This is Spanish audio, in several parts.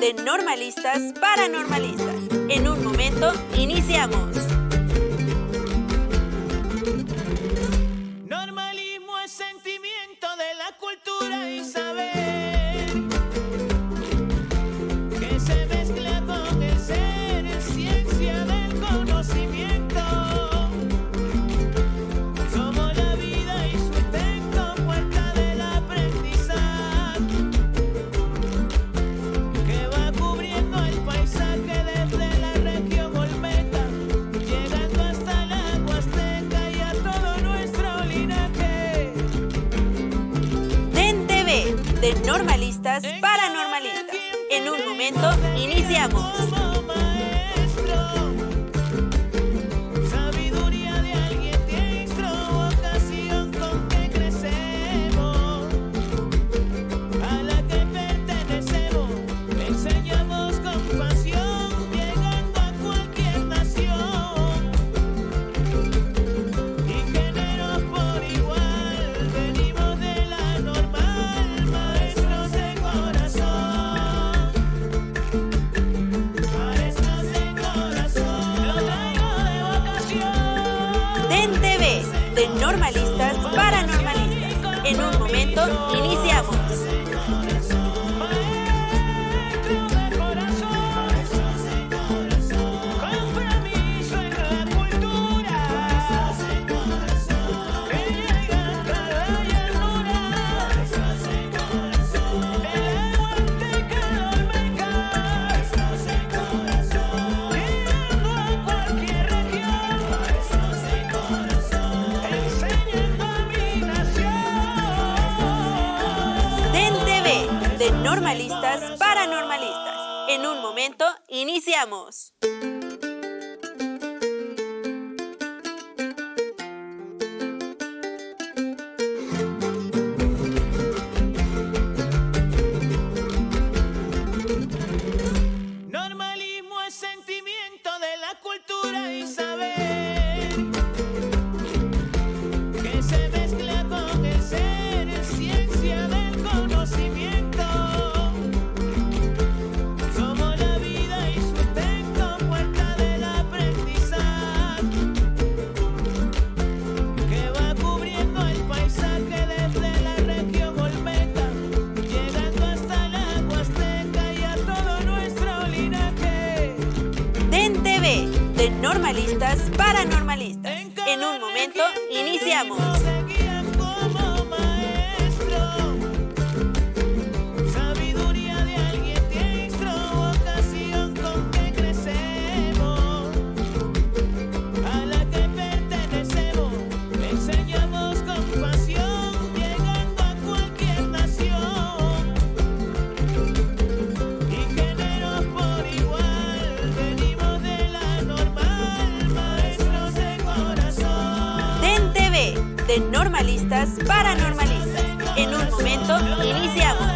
de Normalistas para Normalistas. En un momento, iniciamos. Normalismo es sentimiento de la cultura y saber que se mezcla con el ser, es ciencia del conocimiento. Somos la vida y su efecto, puerta del aprendizaje que va cubriendo el paisaje desde la región olmeca, llegando hasta la Huasteca y a todo nuestro linaje. DEN TV, de Normalistas para Normalistas. En un momento, iniciamos. Como maestro, sabiduría de alguien diestro, vocación con que crecemos, a la que pertenecemos, enseñamos con pasión, llegando a cualquier nación, y géneros por igual, venimos de la normal, maestros de corazón. Maestros de corazón, lo traigo de vocación. DEN TV, de Normalistas para Normalistas. En un momento, iniciamos. Maestro de corazón, compromiso en la cultura, que llega hasta la llanura, de la Huasteca al Olmeca, llegando a cualquier región, enseñando a mi nación. DEN TV, de Normalistas para Normalistas. En un momento, iniciamos. Normalismo es sentimiento de la cultura y saber que se mezcla con el ser, es ciencia del conocimiento. Somos la vida y su efecto, puerta del aprendizaje que va cubriendo el paisaje desde la región olmeca, llegando hasta la Huasteca y a todo nuestro linaje. DEN TV, de Normalistas para Normalistas. En un momento, iniciamos. Me guían como maestro, sabiduría de alguien diestro, vocación con que crecemos, a la que pertenecemos, enseñamos con pasión, llegando a cualquier nación, y géneros por igual, venimos de la normal, maestros de corazón. DEN TV, de Normalistas para Normalistas. En un momento, iniciamos.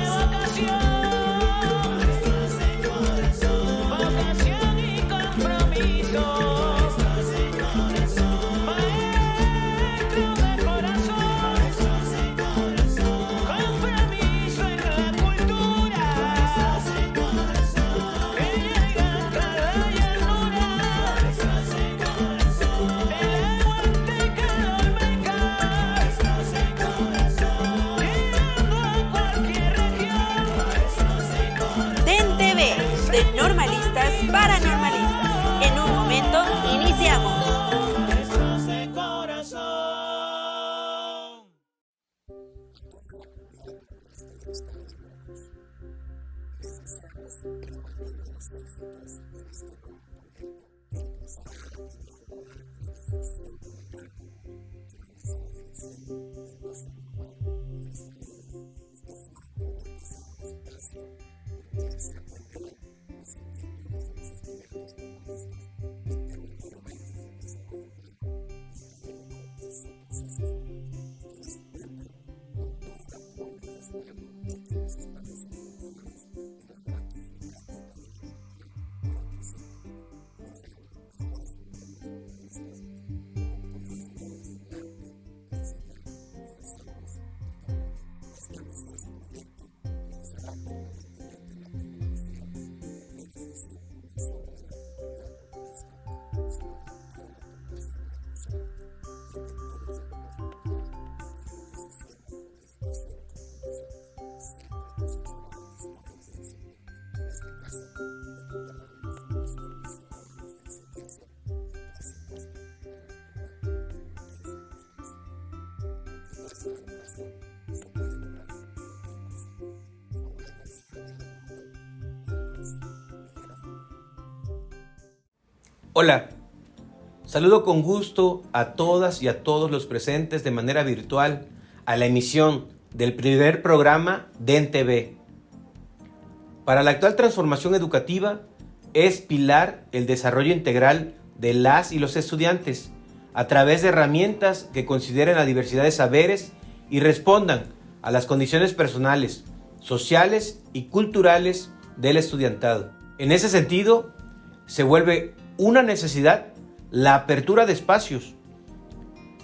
Vocación y compromiso. Maestro de corazón, compromiso en la cultura, que llega hasta la llanura, de la Huasteca al Olmeca, llegando a cualquier región. DEN TV, de Normalistas para Normalistas. En un momento, iniciamos. Maestros de corazón. Hola, saludo con gusto a todas y a todos los presentes de manera virtual a la emisión del primer programa DEN-TV. Para la actual transformación educativa es pilar el desarrollo integral de las y los estudiantes a través de herramientas que consideren la diversidad de saberes y respondan a las condiciones personales, sociales y culturales del estudiantado. En ese sentido, se vuelve una necesidad la apertura de espacios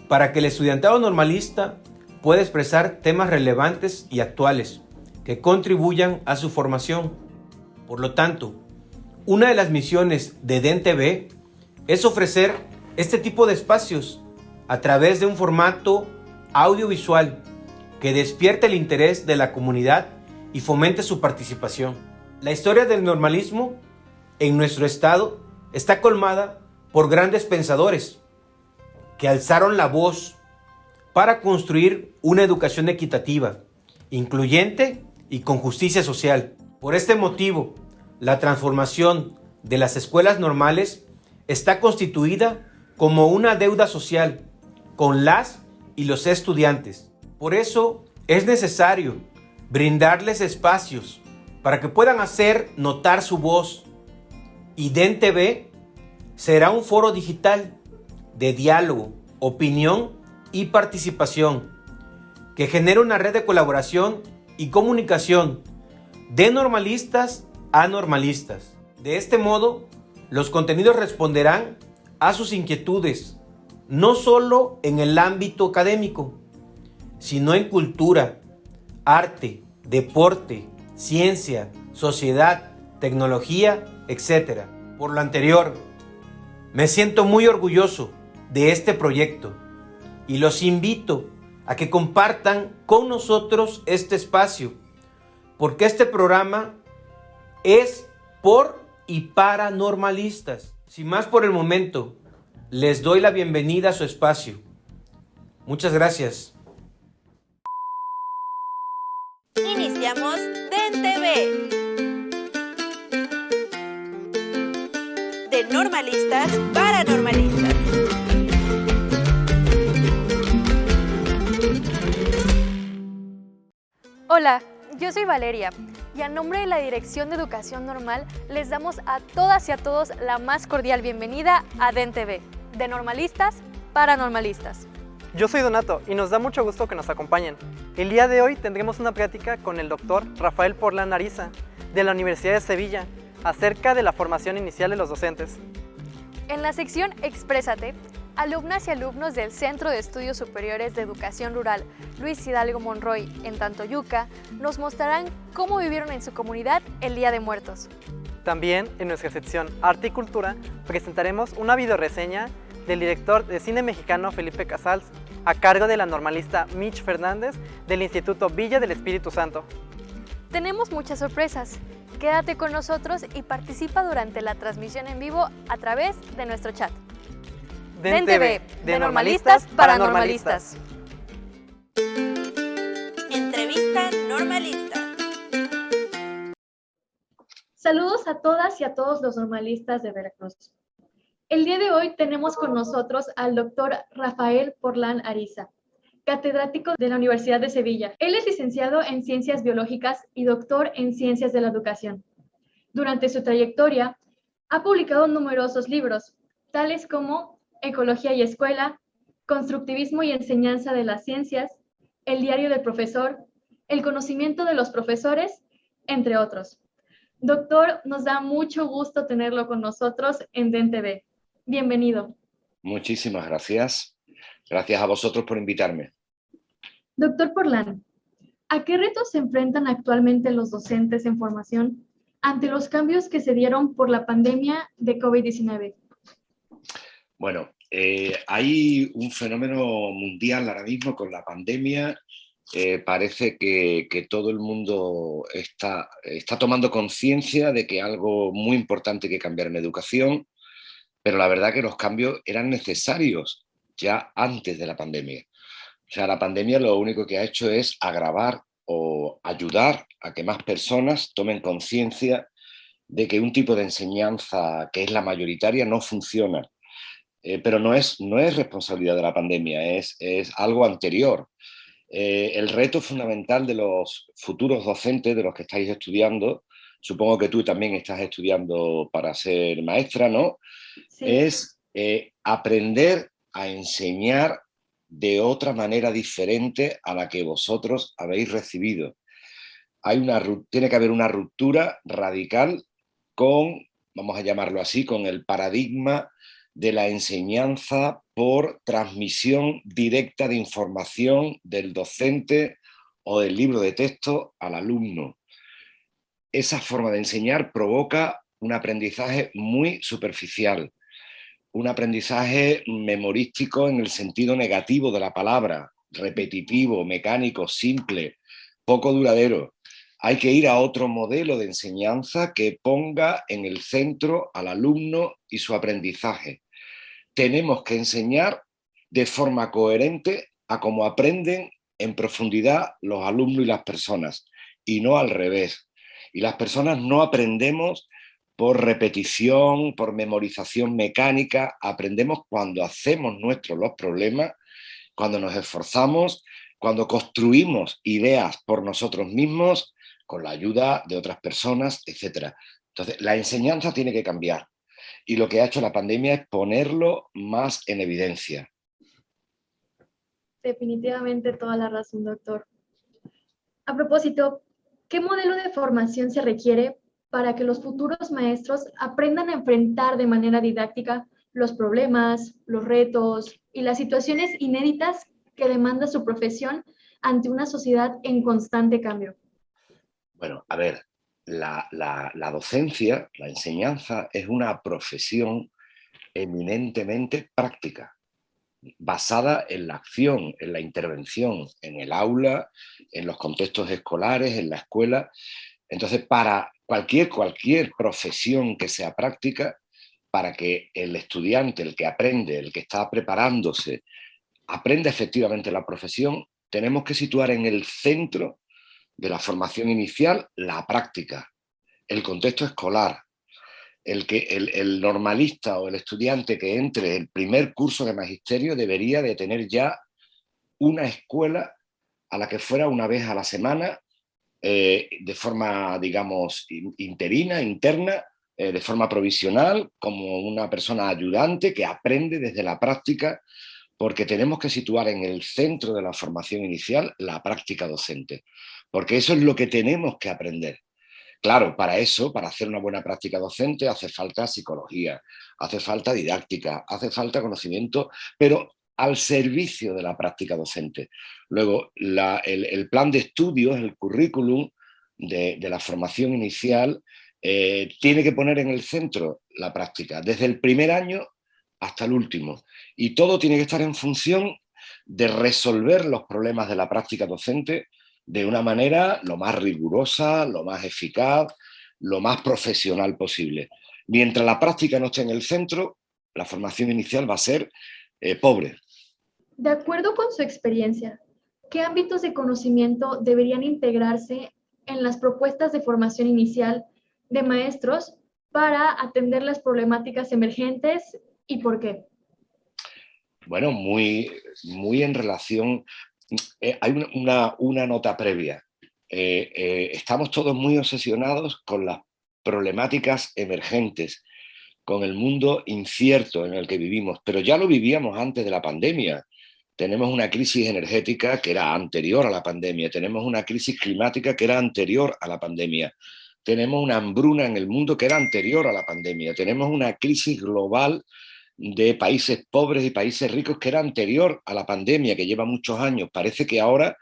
para que el estudiantado normalista pueda expresar temas relevantes y actuales que contribuyan a su formación. Por lo tanto, una de las misiones de DEN-TV es ofrecer este tipo de espacios a través de un formato audiovisual que despierte el interés de la comunidad y fomente su participación. La historia del normalismo en nuestro estado está colmada por grandes pensadores que alzaron la voz para construir una educación equitativa, incluyente y con justicia social. Por este motivo, la transformación de las escuelas normales está constituida como una deuda social con las y los estudiantes. Por eso es necesario brindarles espacios para que puedan hacer notar su voz. Y DEN-TV será un foro digital de diálogo, opinión y participación que genera una red de colaboración y comunicación de normalistas a normalistas. De este modo, los contenidos responderán a sus inquietudes, no solo en el ámbito académico, sino en cultura, arte, deporte, ciencia, sociedad, tecnología, etc. Por lo anterior, me siento muy orgulloso de este proyecto y los invito a que compartan con nosotros este espacio, porque este programa es por y para normalistas. Sin más por el momento, les doy la bienvenida a su espacio. Muchas gracias. Iniciamos DEN-TV. De normalistas para normalistas. Hola, yo soy Valeria y a nombre de la Dirección de Educación Normal les damos a todas y a todos la más cordial bienvenida a DEN-TV, de normalistas para normalistas. Yo soy Donato y nos da mucho gusto que nos acompañen. El día de hoy tendremos una plática con el doctor Rafael Porlán Ariza, de la Universidad de Sevilla, acerca de la formación inicial de los docentes. En la sección Exprésate, alumnas y alumnos del Centro de Estudios Superiores de Educación Rural Luis Hidalgo Monroy en Tantoyuca nos mostrarán cómo vivieron en su comunidad el Día de Muertos. También en nuestra sección Arte y Cultura presentaremos una videoreseña del director de cine mexicano Felipe Casals, a cargo de la normalista Mitch Fernández del Instituto Villa del Espíritu Santo. Tenemos muchas sorpresas. Quédate con nosotros y participa durante la transmisión en vivo a través de nuestro chat. DEN-TV, de normalistas para normalistas. Entrevista normalista. Saludos a todas y a todos los normalistas de Veracruz. El día de hoy tenemos con nosotros al doctor Rafael Porlán Ariza, catedrático de la Universidad de Sevilla. Él es licenciado en Ciencias Biológicas y doctor en Ciencias de la Educación. Durante su trayectoria, ha publicado numerosos libros, tales como Ecología y Escuela, Constructivismo y Enseñanza de las Ciencias, El Diario del Profesor, El Conocimiento de los Profesores, entre otros. Doctor, nos da mucho gusto tenerlo con nosotros en DEN-TV. Bienvenido. Muchísimas gracias. Gracias a vosotros por invitarme. Doctor Porlán, ¿a qué retos se enfrentan actualmente los docentes en formación ante los cambios que se dieron por la pandemia de COVID-19? Bueno, hay un fenómeno mundial ahora mismo con la pandemia. Parece que todo el mundo está tomando conciencia de que algo muy importante que cambiar en educación, pero la verdad que los cambios eran necesarios ya antes de la pandemia. O sea, la pandemia lo único que ha hecho es agravar o ayudar a que más personas tomen conciencia de que un tipo de enseñanza que es la mayoritaria no funciona. Pero no es responsabilidad de la pandemia, es algo anterior. El reto fundamental de los futuros docentes, de los que estáis estudiando, supongo que tú también estás estudiando para ser maestra, ¿no? Sí, Es aprender a enseñar de otra manera diferente a la que vosotros habéis recibido. Tiene que haber una ruptura radical con, vamos a llamarlo así, con el paradigma de la enseñanza por transmisión directa de información del docente o del libro de texto al alumno. Esa forma de enseñar provoca un aprendizaje muy superficial, un aprendizaje memorístico en el sentido negativo de la palabra, repetitivo, mecánico, simple, poco duradero. Hay que ir a otro modelo de enseñanza que ponga en el centro al alumno y su aprendizaje. Tenemos que enseñar de forma coherente a cómo aprenden en profundidad los alumnos y las personas, y no al revés. Y las personas no aprendemos por repetición, por memorización mecánica, aprendemos cuando hacemos nuestros los problemas, cuando nos esforzamos, cuando construimos ideas por nosotros mismos, con la ayuda de otras personas, etc. Entonces, la enseñanza tiene que cambiar. Y lo que ha hecho la pandemia es ponerlo más en evidencia. definitivamente toda la razón, doctor. A propósito, ¿qué modelo de formación se requiere para que los futuros maestros aprendan a enfrentar de manera didáctica los problemas, los retos y las situaciones inéditas que demanda su profesión ante una sociedad en constante cambio? Bueno, a ver, la docencia, la enseñanza, es una profesión eminentemente práctica, basada en la acción, en la intervención, en el aula, en los contextos escolares, en la escuela. Entonces, para cualquier profesión que sea práctica, para que el estudiante, el que aprende, el que está preparándose, aprenda efectivamente la profesión, tenemos que situar en el centro de la formación inicial la práctica, el contexto escolar. El normalista o el estudiante que entre el primer curso de magisterio debería de tener ya una escuela a la que fuera una vez a la semana, de forma, digamos, interna, de forma provisional, como una persona ayudante que aprende desde la práctica, porque tenemos que situar en el centro de la formación inicial la práctica docente, porque eso es lo que tenemos que aprender. Claro, para eso, para hacer una buena práctica docente, hace falta psicología, hace falta didáctica, hace falta conocimiento, pero al servicio de la práctica docente. Luego, el plan de estudios, el currículum de la formación inicial, tiene que poner en el centro la práctica, desde el primer año hasta el último. Y todo tiene que estar en función de resolver los problemas de la práctica docente de una manera lo más rigurosa, lo más eficaz, lo más profesional posible. Mientras la práctica no esté en el centro, la formación inicial va a ser pobre. De acuerdo con su experiencia, ¿qué ámbitos de conocimiento deberían integrarse en las propuestas de formación inicial de maestros para atender las problemáticas emergentes y por qué? Bueno, muy en relación... hay una nota previa. Estamos todos muy obsesionados con las problemáticas emergentes, con el mundo incierto en el que vivimos, pero ya lo vivíamos antes de la pandemia. Tenemos una crisis energética que era anterior a la pandemia, tenemos una crisis climática que era anterior a la pandemia, tenemos una hambruna en el mundo que era anterior a la pandemia, tenemos una crisis global de países pobres y países ricos que era anterior a la pandemia, que lleva muchos años. Parece que ahora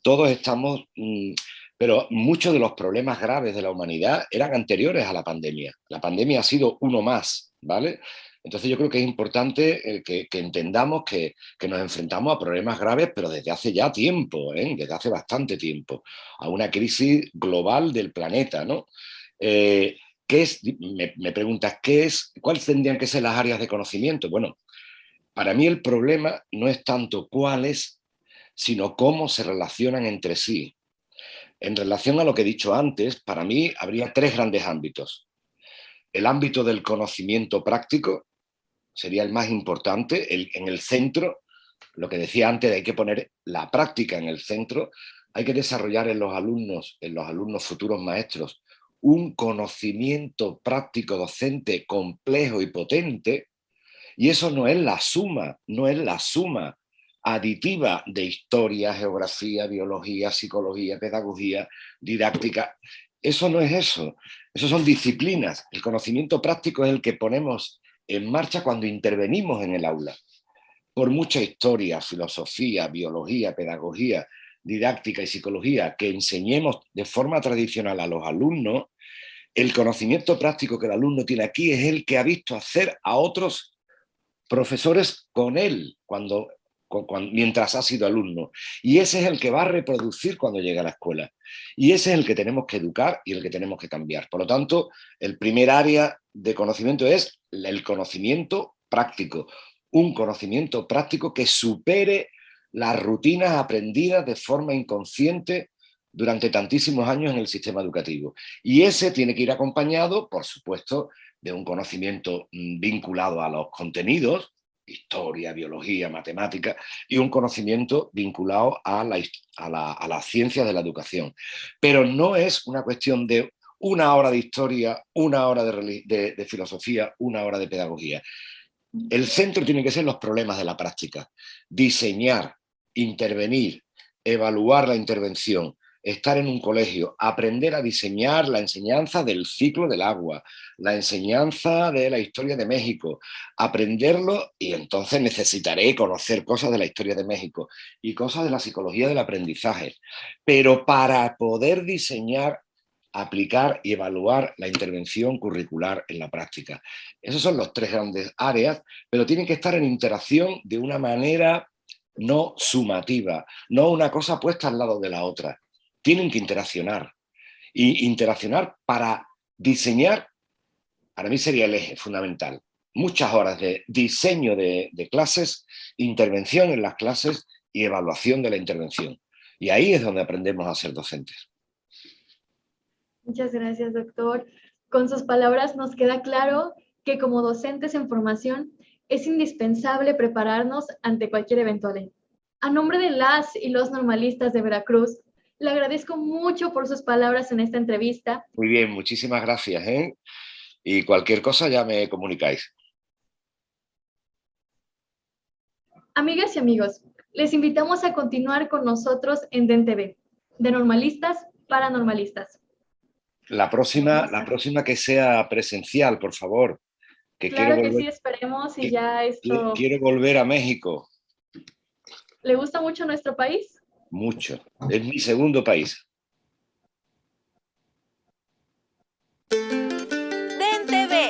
todos estamos... pero muchos de los problemas graves de la humanidad eran anteriores a la pandemia. La pandemia ha sido uno más, ¿vale? Entonces yo creo que es importante que entendamos que nos enfrentamos a problemas graves, pero desde hace ya tiempo, desde hace bastante tiempo, a una crisis global del planeta, ¿no? Me preguntas, ¿cuáles tendrían que ser las áreas de conocimiento? Bueno, para mí el problema no es tanto cuáles, sino cómo se relacionan entre sí. En relación a lo que he dicho antes, para mí habría tres grandes ámbitos. El ámbito del conocimiento práctico sería el más importante, en el centro, lo que decía antes, hay que poner la práctica en el centro, hay que desarrollar en los alumnos futuros maestros, un conocimiento práctico docente complejo y potente, y eso no es la suma aditiva de historia, geografía, biología, psicología, pedagogía, didáctica. Eso no es eso. Eso son disciplinas. El conocimiento práctico es el que ponemos en marcha cuando intervenimos en el aula. Por mucha historia, filosofía, biología, pedagogía, didáctica y psicología que enseñemos de forma tradicional a los alumnos, el conocimiento práctico que el alumno tiene aquí es el que ha visto hacer a otros profesores con él mientras ha sido alumno. Y ese es el que va a reproducir cuando llegue a la escuela. Y ese es el que tenemos que educar y el que tenemos que cambiar. Por lo tanto, el primer área de conocimiento es el conocimiento práctico. Un conocimiento práctico que supere las rutinas aprendidas de forma inconsciente durante tantísimos años en el sistema educativo. Y ese tiene que ir acompañado, por supuesto, de un conocimiento vinculado a los contenidos, historia, biología, matemática, y un conocimiento vinculado a la ciencia de la educación. Pero no es una cuestión de una hora de historia, una hora de filosofía, una hora de pedagogía. El centro tiene que ser los problemas de la práctica. Diseñar, intervenir, evaluar la intervención, estar en un colegio, aprender a diseñar la enseñanza del ciclo del agua, la enseñanza de la historia de México, aprenderlo, y entonces necesitaré conocer cosas de la historia de México y cosas de la psicología del aprendizaje. Pero para poder diseñar, aplicar y evaluar la intervención curricular en la práctica. Esos son los tres grandes áreas, pero tienen que estar en interacción de una manera no sumativa, no una cosa puesta al lado de la otra. Tienen que interaccionar. Y interaccionar para diseñar, para mí sería el eje fundamental. Muchas horas de diseño de clases, intervención en las clases y evaluación de la intervención. Y ahí es donde aprendemos a ser docentes. Muchas gracias, doctor. Con sus palabras nos queda claro que como docentes en formación es indispensable prepararnos ante cualquier eventualidad. A nombre de las y los normalistas de Veracruz, le agradezco mucho por sus palabras en esta entrevista. Muy bien, muchísimas gracias, ¿eh? Y cualquier cosa ya me comunicáis. Amigas y amigos, les invitamos a continuar con nosotros en DEN-TV, de normalistas para normalistas. La próxima que sea presencial, por favor. Claro que sí, esperemos y ya esto... Quiero volver a México. ¿Le gusta mucho nuestro país? Mucho. Es mi segundo país. DEN-TV.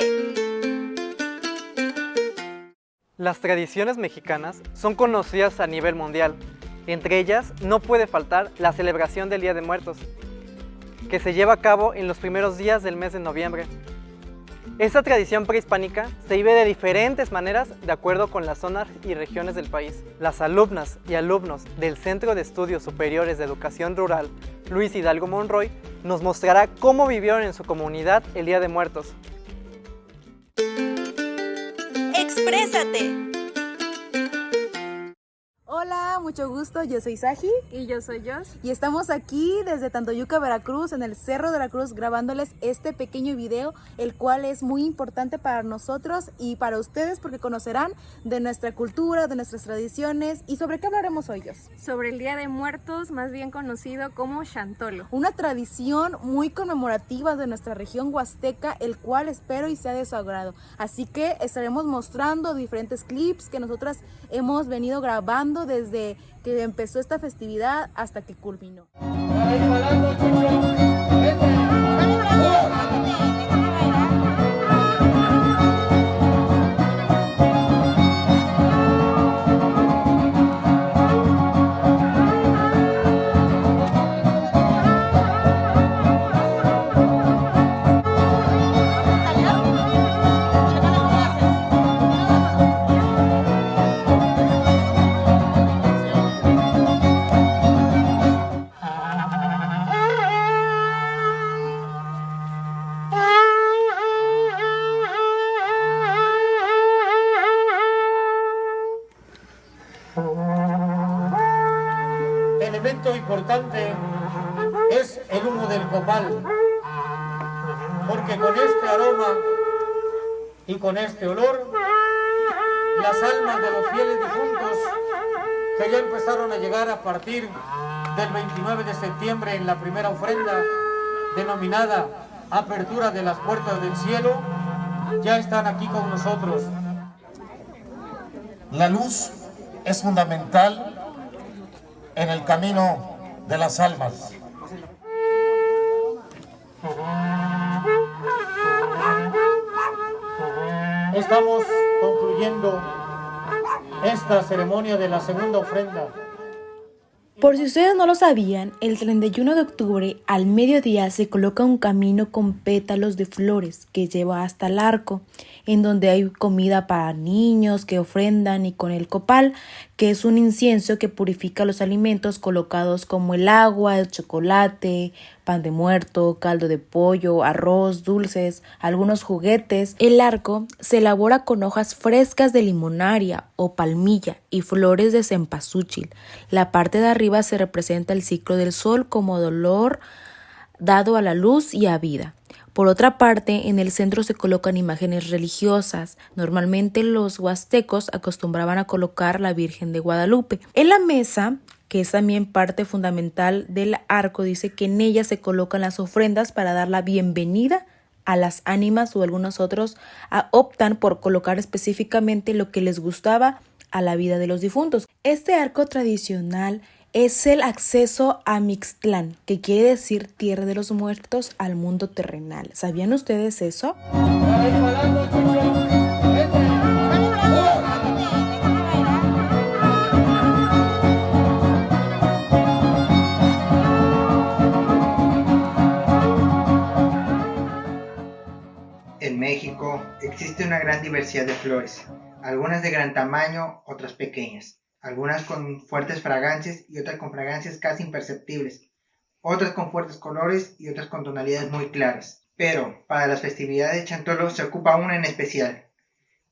Las tradiciones mexicanas son conocidas a nivel mundial. Entre ellas no puede faltar la celebración del Día de Muertos, que se lleva a cabo en los primeros días del mes de noviembre. Esta tradición prehispánica se vive de diferentes maneras de acuerdo con las zonas y regiones del país. Las alumnas y alumnos del Centro de Estudios Superiores de Educación Rural Luis Hidalgo Monroy nos mostrará cómo vivieron en su comunidad el Día de Muertos. ¡Exprésate! Hola, mucho gusto, yo soy Saji. Y yo soy Jos. Y estamos aquí desde Tantoyuca, Veracruz, en el Cerro de la Cruz, grabándoles este pequeño video, el cual es muy importante para nosotros y para ustedes porque conocerán de nuestra cultura, de nuestras tradiciones. ¿Y sobre qué hablaremos hoy, Jos? Sobre el Día de Muertos, más bien conocido como Xantolo. Una tradición muy conmemorativa de nuestra región huasteca, el cual espero y sea de su agrado. Así que estaremos mostrando diferentes clips que nosotras hemos venido grabando desde que empezó esta festividad hasta que culminó. elemento importante es el humo del copal, porque con este aroma y con este olor, las almas de los fieles difuntos que ya empezaron a llegar a partir del 29 de septiembre en la primera ofrenda denominada Apertura de las Puertas del Cielo, ya están aquí con nosotros. La luz es fundamental en el camino de las almas. Estamos concluyendo esta ceremonia de la segunda ofrenda. Por si ustedes no lo sabían, el 31 de octubre al mediodía se coloca un camino con pétalos de flores que lleva hasta el arco, en donde hay comida para niños que ofrendan, y con el copal, que es un incienso que purifica los alimentos colocados como el agua, el chocolate, pan de muerto, caldo de pollo, arroz, dulces, algunos juguetes. El arco se elabora con hojas frescas de limonaria o palmilla y flores de cempasúchil. La parte de arriba se representa el ciclo del sol como dolor dado a la luz y a vida. Por otra parte, en el centro se colocan imágenes religiosas. Normalmente los huastecos acostumbraban a colocar la Virgen de Guadalupe. En la mesa, que es también parte fundamental del arco, dice que en ella se colocan las ofrendas para dar la bienvenida a las ánimas, o algunos otros optan por colocar específicamente lo que les gustaba a la vida de los difuntos. Este arco tradicional es el acceso a Mixtlán, que quiere decir tierra de los muertos, al mundo terrenal. ¿Sabían ustedes eso? En México existe una gran diversidad de flores, algunas de gran tamaño, otras pequeñas. Algunas con fuertes fragancias y otras con fragancias casi imperceptibles, otras con fuertes colores y otras con tonalidades muy claras. Pero para las festividades de Chantolo se ocupa una en especial,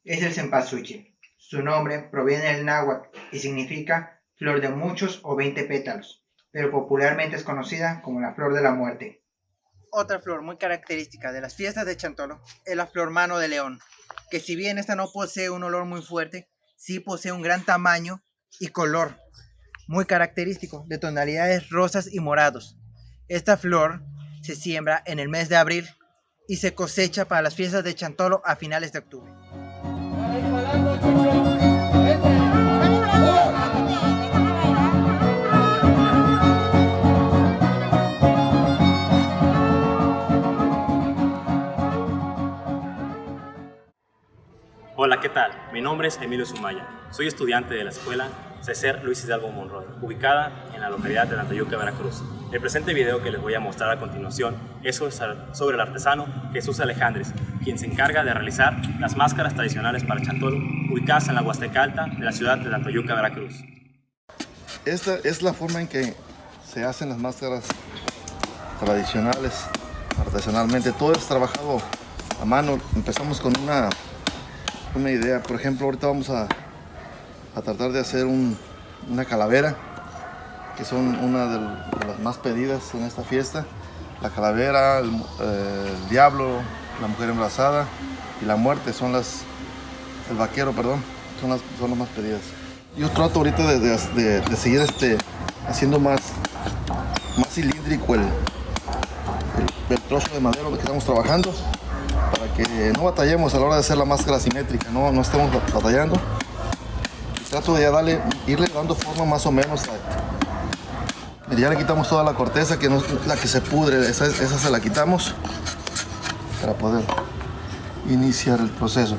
es el cempasúchil. Su nombre proviene del náhuatl y significa flor de muchos o 20 pétalos, pero popularmente es conocida como la flor de la muerte. Otra flor muy característica de las fiestas de Chantolo es la flor mano de león, que si bien esta no posee un olor muy fuerte, sí posee un gran tamaño y color muy característico de tonalidades rosas y morados. Esta flor se siembra en el mes de abril y se cosecha para las fiestas de Chantolo a finales de octubre. Hola, ¿qué tal? Mi nombre es Emilio Sumaya. Soy estudiante de la escuela César Luis Hidalgo Monroy, ubicada en la localidad de Nantayuca, Veracruz. El presente video que les voy a mostrar a continuación es sobre el artesano Jesús Alejandres, quien se encarga de realizar las máscaras tradicionales para Chantolo, ubicadas en la Huasteca Alta de la ciudad de Nantayuca, Veracruz. Esta es la forma en que se hacen las máscaras tradicionales, artesanalmente. Todo es trabajado a mano. Empezamos con una idea. Por ejemplo, ahorita vamos a tratar de hacer una calavera, que son una de las más pedidas en esta fiesta. La calavera, el diablo, la mujer embarazada y la muerte el vaquero, perdón, son las más pedidas. Yo trato ahorita de seguir haciendo más cilíndrico el trozo de madera que estamos trabajando, para que no batallemos a la hora de hacer la máscara simétrica, no estemos batallando. Y trato de irle dando forma más o menos. Ya le quitamos toda la corteza, que no es la que se pudre, esa se la quitamos para poder iniciar el proceso.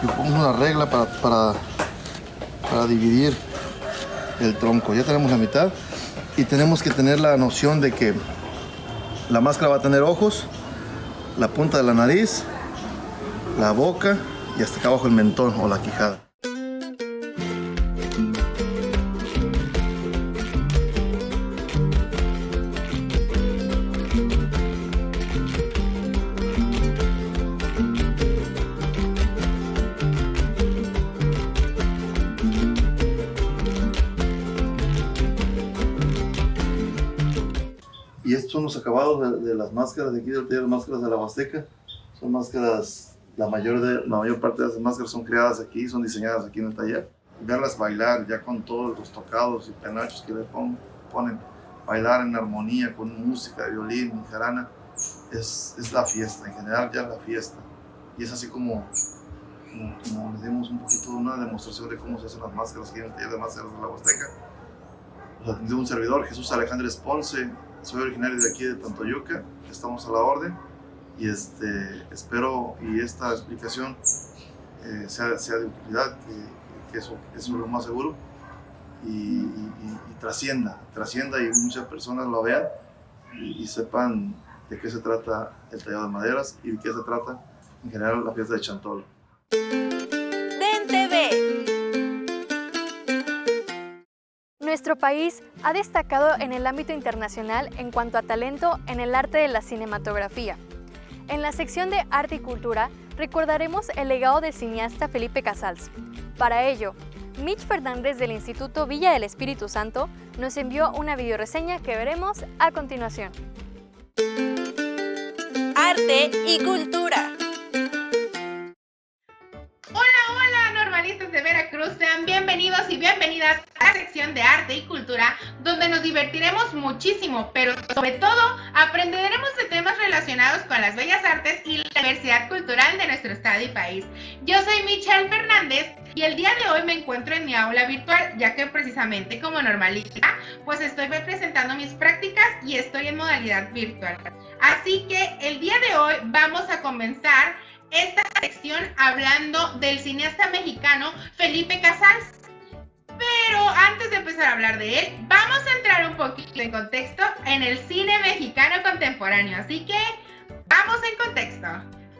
Yo pongo una regla para dividir el tronco. Ya tenemos la mitad y tenemos que tener la noción de que la máscara va a tener ojos, la punta de la nariz, la boca y hasta acá abajo el mentón o la quijada. Y estos son los acabados de las máscaras de aquí del taller de máscaras de la Huasteca. Son máscaras, la mayor parte de esas máscaras son creadas aquí, son diseñadas aquí en el taller. Verlas bailar ya con todos los tocados y penachos que le ponen, bailar en armonía con música de violín y jarana, es la fiesta, en general ya es la fiesta. Y es así como les dimos un poquito de una demostración de cómo se hacen las máscaras aquí en el taller de máscaras de la Huasteca. Los atendió un servidor, Jesús Alejandro Ponce, soy originario de aquí de Tantoyuca, estamos a la orden y espero y esta explicación sea de utilidad, que eso es lo más seguro y trascienda y muchas personas lo vean y sepan de qué se trata el tallado de maderas y de qué se trata en general la fiesta de Chantolo. DEN.TV. Nuestro país ha destacado en el ámbito internacional en cuanto a talento en el arte de la cinematografía. En la sección de Arte y Cultura recordaremos el legado del cineasta Felipe Casals. Para ello, Mitch Fernández del Instituto Villa del Espíritu Santo nos envió una videoreseña que veremos a continuación. Arte y Cultura. Hola, normalistas de Veracruz, sean bienvenidos y bienvenidas a la sección de Arte y Cultura, donde nos divertiremos muchísimo, pero sobre todo aprenderemos de temas relacionados con las bellas artes y la diversidad cultural de nuestro estado y país. Yo soy Michelle Fernández y el día de hoy me encuentro en mi aula virtual, ya que precisamente como normalista, pues estoy presentando mis prácticas y estoy en modalidad virtual. Así que el día de hoy vamos a comenzar esta sección hablando del cineasta mexicano Felipe Casals. Pero antes de empezar a hablar de él, vamos a entrar un poquito en contexto en el cine mexicano contemporáneo. Así que vamos en contexto.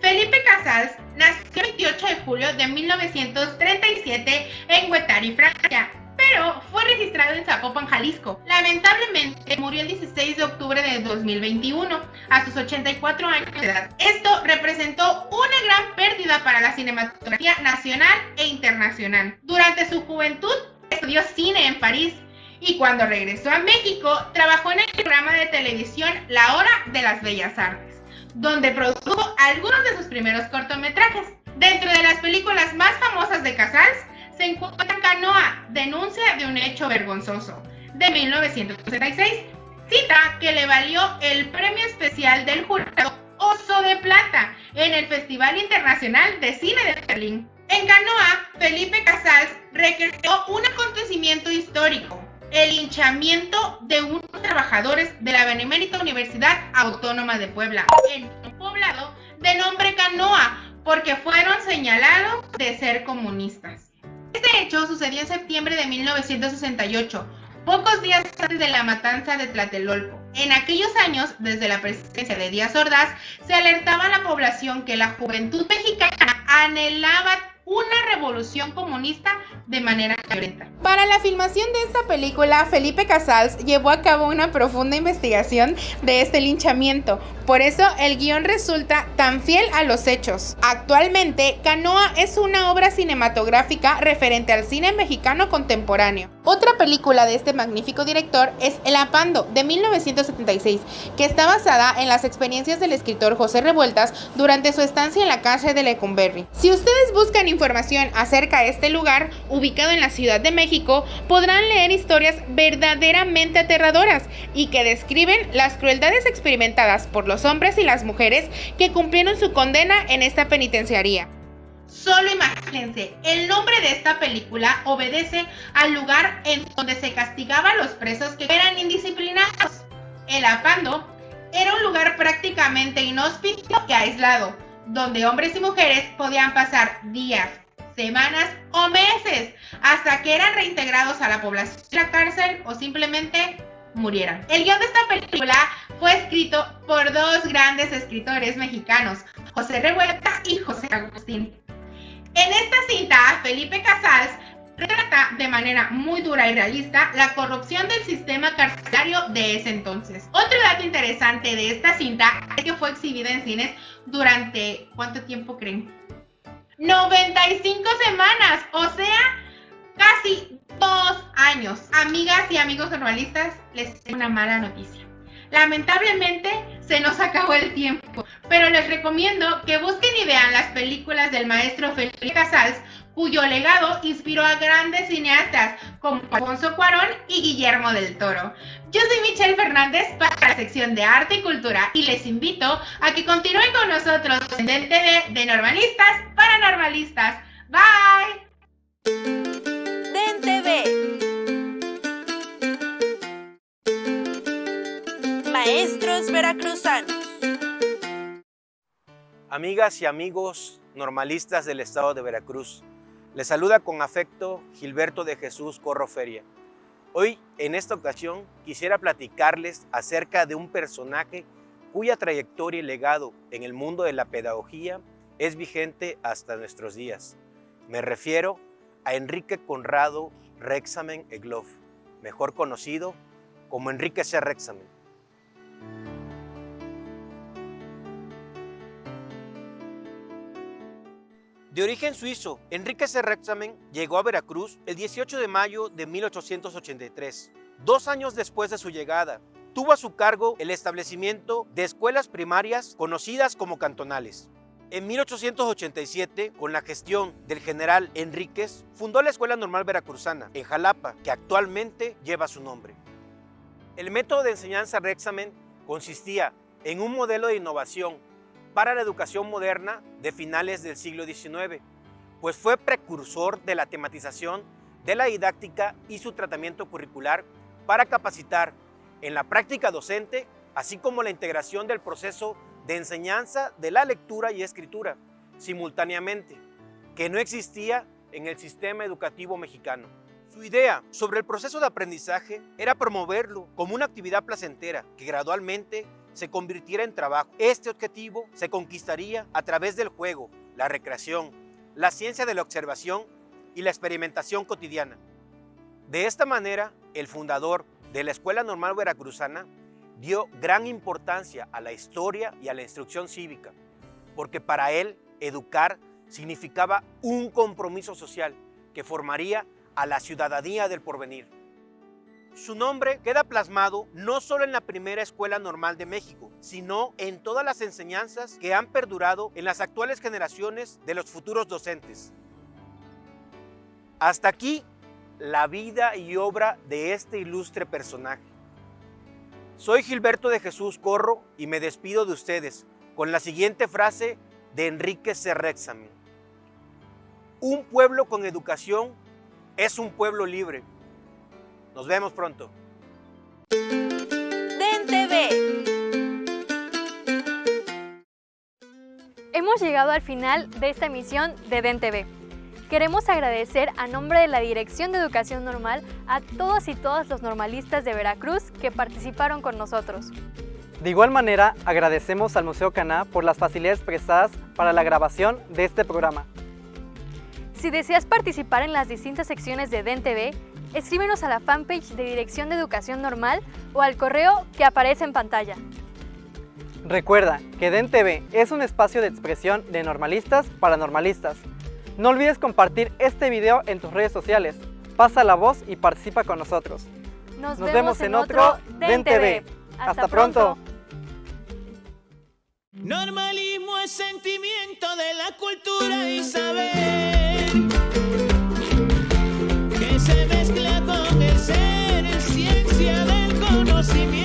Felipe Casals nació el 28 de julio de 1937 en Guetari, Francia, pero fue registrado en Zapopan, Jalisco. Lamentablemente murió el 16 de octubre de 2021, a sus 84 años de edad. Esto representó una gran pérdida para la cinematografía nacional e internacional. Durante su juventud estudió cine en París y cuando regresó a México trabajó en el programa de televisión La Hora de las Bellas Artes, donde produjo algunos de sus primeros cortometrajes. Dentro de las películas más famosas de Casals se encuentra Canoa, denuncia de un hecho vergonzoso, de 1966, cita que le valió el premio especial del jurado Oso de Plata en el Festival Internacional de Cine de Berlín. En Canoa, Felipe Casals recreó un acontecimiento histórico, el linchamiento de unos trabajadores de la Benemérita Universidad Autónoma de Puebla, en un poblado de nombre Canoa, porque fueron señalados de ser comunistas. Este hecho sucedió en septiembre de 1968, pocos días antes de la matanza de Tlatelolco. En aquellos años, desde la presidencia de Díaz Ordaz, se alertaba a la población que la juventud mexicana anhelaba una revolución comunista de manera violenta. Para la filmación de esta película, Felipe Casals llevó a cabo una profunda investigación de este linchamiento. Por eso el guión resulta tan fiel a los hechos. Actualmente, Canoa es una obra cinematográfica referente al cine mexicano contemporáneo. Otra película de este magnífico director es El Apando, de 1976, que está basada en las experiencias del escritor José Revueltas durante su estancia en la cárcel de Lecumberri. Si ustedes buscan información acerca de este lugar, ubicado en la Ciudad de México, podrán leer historias verdaderamente aterradoras y que describen las crueldades experimentadas por los hombres y las mujeres que cumplieron su condena en esta penitenciaría. Solo imagínense, el nombre de esta película obedece al lugar en donde se castigaba a los presos que eran indisciplinados. El Apando era un lugar prácticamente inhóspito y aislado, donde hombres y mujeres podían pasar días, semanas o meses hasta que eran reintegrados a la población de la cárcel o simplemente murieran. El guión de esta película fue escrito por dos grandes escritores mexicanos, José Revueltas y José Agustín. En esta cinta, Felipe Casals retrata de manera muy dura y realista la corrupción del sistema carcelario de ese entonces. Otro dato interesante de esta cinta es que fue exhibida en cines durante, ¿cuánto tiempo creen? 95 semanas, o sea, casi 2 años. Amigas y amigos normalistas, les tengo una mala noticia. Lamentablemente se nos acabó el tiempo, pero les recomiendo que busquen y vean las películas del maestro Felipe Casals, cuyo legado inspiró a grandes cineastas como Alfonso Cuarón y Guillermo del Toro. Yo soy Michelle Fernández para la sección de Arte y Cultura y les invito a que continúen con nosotros en DenTV de Normalistas para Normalistas. Bye. DenTV. Maestros veracruzanos. Amigas y amigos normalistas del estado de Veracruz, les saluda con afecto Gilberto de Jesús Corro Feria. Hoy, en esta ocasión, quisiera platicarles acerca de un personaje cuya trayectoria y legado en el mundo de la pedagogía es vigente hasta nuestros días. Me refiero a Enrique Conrado Rexamen Egloff, mejor conocido como Enrique C. Rexamen. De origen suizo, Enrique C. Rexamen llegó a Veracruz el 18 de mayo de 1883. 2 años después de su llegada, tuvo a su cargo el establecimiento de escuelas primarias conocidas como cantonales. En 1887, con la gestión del general Enríquez, fundó la Escuela Normal Veracruzana en Jalapa, que actualmente lleva su nombre. El método de enseñanza Rexamen consistía en un modelo de innovación para la educación moderna de finales del siglo XIX, pues fue precursor de la tematización de la didáctica y su tratamiento curricular para capacitar en la práctica docente, así como la integración del proceso de enseñanza de la lectura y escritura simultáneamente, que no existía en el sistema educativo mexicano. Su idea sobre el proceso de aprendizaje era promoverlo como una actividad placentera que gradualmente se convirtiera en trabajo. Este objetivo se conquistaría a través del juego, la recreación, la ciencia de la observación y la experimentación cotidiana. De esta manera, el fundador de la Escuela Normal Veracruzana dio gran importancia a la historia y a la instrucción cívica, porque para él educar significaba un compromiso social que formaría a la ciudadanía del porvenir. Su nombre queda plasmado no solo en la primera escuela normal de México, sino en todas las enseñanzas que han perdurado en las actuales generaciones de los futuros docentes. Hasta aquí la vida y obra de este ilustre personaje. Soy Gilberto de Jesús Corro y me despido de ustedes con la siguiente frase de Enrique C. Rexamen. Un pueblo con educación es un pueblo libre. Nos vemos pronto. DenTV. Hemos llegado al final de esta emisión de DenTV. Queremos agradecer a nombre de la Dirección de Educación Normal a todos y todas los normalistas de Veracruz que participaron con nosotros. De igual manera, agradecemos al Museo Caná por las facilidades prestadas para la grabación de este programa. Si deseas participar en las distintas secciones de DenTV, escríbenos a la fanpage de Dirección de Educación Normal o al correo que aparece en pantalla. Recuerda que DenTV es un espacio de expresión de normalistas para normalistas. No olvides compartir este video en tus redes sociales. Pasa la voz y participa con nosotros. Nos vemos en otro DenTV. Hasta pronto. Normalismo es sentimiento de la cultura y saber que se mezcla con el ser, ciencia del conocimiento.